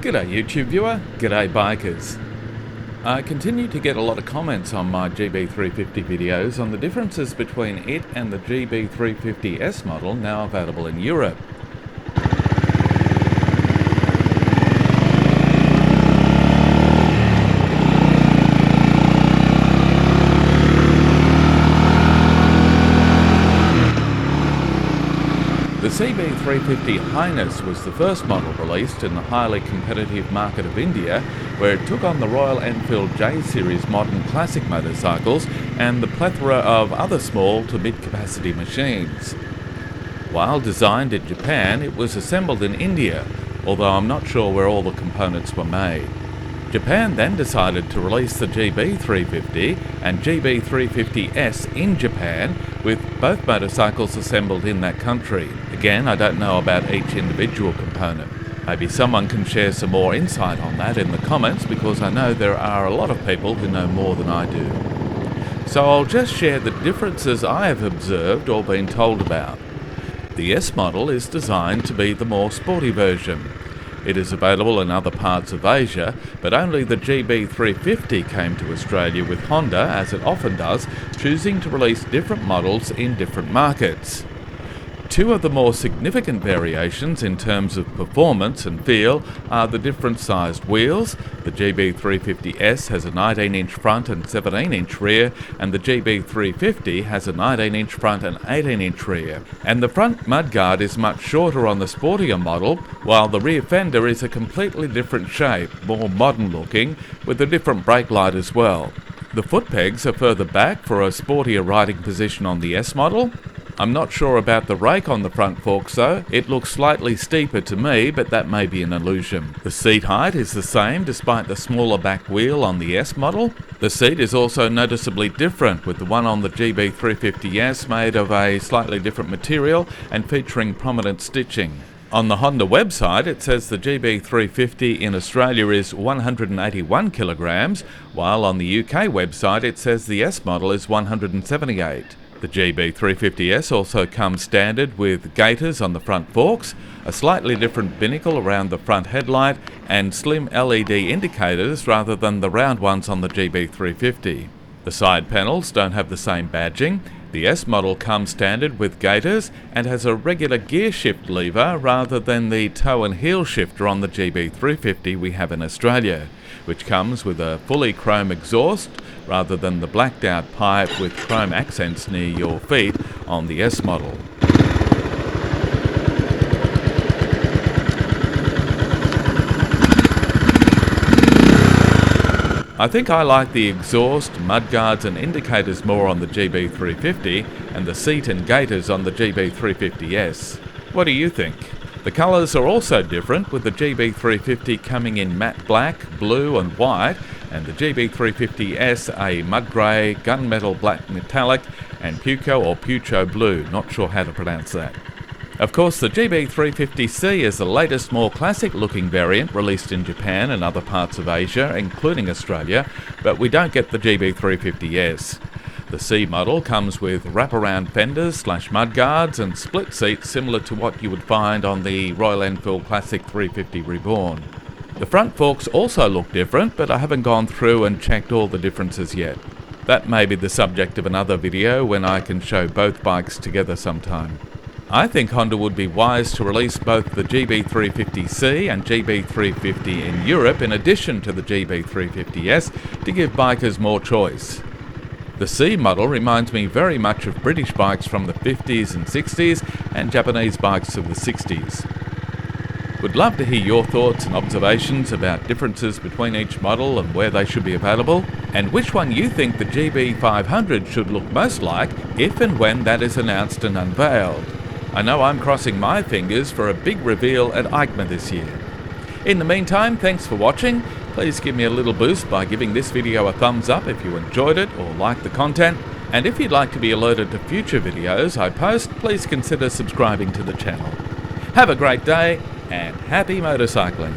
G'day YouTube viewer, g'day bikers. I continue to get a lot of comments on my GB350 videos on the differences between it and the GB350S model now available in Europe. The GB350 H'ness was the first model released in the highly competitive market of India, where it took on the Royal Enfield J-Series modern classic motorcycles and the plethora of other small to mid-capacity machines. While designed in Japan, it was assembled in India, although I'm not sure where all the components were made. Japan then decided to release the GB350 and GB350S in Japan, with both motorcycles assembled in that country. Again, I don't know about each individual component. Maybe someone can share some more insight on that in the comments, because I know there are a lot of people who know more than I do. So I'll just share the differences I have observed or been told about. The S model is designed to be the more sporty version. It is available in other parts of Asia, but only the GB350 came to Australia, with Honda, as it often does, choosing to release different models in different markets. Two of the more significant variations in terms of performance and feel are the different sized wheels. The GB350S has a 19-inch front and 17-inch rear, and the GB350 has a 19-inch front and 18-inch rear. And the front mudguard is much shorter on the sportier model, while the rear fender is a completely different shape, more modern looking, with a different brake light as well. The foot pegs are further back for a sportier riding position on the S model. I'm not sure about the rake on the front forks though. It looks slightly steeper to me, but that may be an illusion. The seat height is the same despite the smaller back wheel on the S model. The seat is also noticeably different, with the one on the GB350S made of a slightly different material and featuring prominent stitching. On the Honda website, it says the GB350 in Australia is 181 kilograms, while on the UK website it says the S model is 178. The GB350S also comes standard with gaiters on the front forks, a slightly different binnacle around the front headlight, and slim LED indicators rather than the round ones on the GB350. The side panels don't have the same badging. The S model comes standard with gaiters and has a regular gear shift lever rather than the toe and heel shifter on the GB350 we have in Australia, which comes with a fully chrome exhaust rather than the blacked out pipe with chrome accents near your feet on the S model. I think I like the exhaust, mudguards and indicators more on the GB350 and the seat and gaiters on the GB350S. What do you think? The colours are also different, with the GB350 coming in matte black, blue and white, and the GB350S a mud grey, gunmetal black metallic and puco or pucho blue, not sure how to pronounce that. Of course, the GB350C is the latest, more classic looking variant released in Japan and other parts of Asia, including Australia, but we don't get the GB350S. The C model comes with wraparound fenders / mudguards and split seats similar to what you would find on the Royal Enfield Classic 350 Reborn. The front forks also look different, but I haven't gone through and checked all the differences yet. That may be the subject of another video when I can show both bikes together sometime. I think Honda would be wise to release both the GB350C and GB350 in Europe in addition to the GB350S to give bikers more choice. The C model reminds me very much of British bikes from the 50s and 60s and Japanese bikes of the 60s. Would love to hear your thoughts and observations about differences between each model and where they should be available, and which one you think the GB500 should look most like if and when that is announced and unveiled. I know I'm crossing my fingers for a big reveal at EICMA this year. In the meantime, thanks for watching. Please give me a little boost by giving this video a thumbs up if you enjoyed it or liked the content. And if you'd like to be alerted to future videos I post, please consider subscribing to the channel. Have a great day and happy motorcycling.